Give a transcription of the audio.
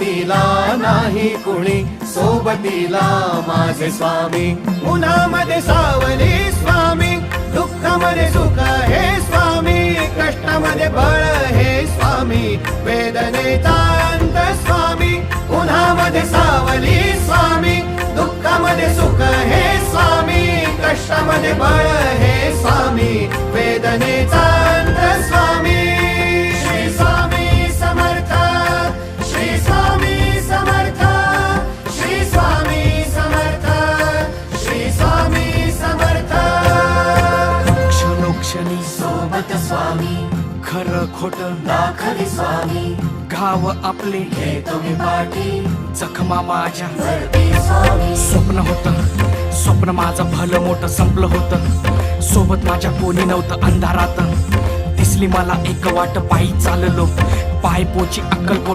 सोबतीला नाही कुणी, सोबतीला माझे स्वामी. उन्हामध्ये सावली स्वामी, दुःखामध्ये सुख हे स्वामी, कष्टामध्ये बळ हे स्वामी, वेदनेचा अंत स्वामी. उन्हामध्ये सावली स्वामी, दुःखामध्ये सुख हे स्वामी, कष्टामध्ये बळ हे स्वामी, वेदनेचा अंत स्वामी. श्री स्वामी समर्थ, श्री स्वामी समर्थ, श्री स्वामी समर्थ, श्री स्वामी समर्थ. क्षणोक्षणी सोबत स्वामी, खरं खोट दाखवी स्वामी, घाव आपले घेतो मी पाठी, जखमा माझ्या वरती स्वामी. स्वप्न होतं, स्वप्न माझं भलं मोठं संपलं होतं. सोबत माझ्या कोणी नव्हतं अंधारात. दिसली मला एक वाट, पायी चाललो, पाय पोची अक्कलकोट.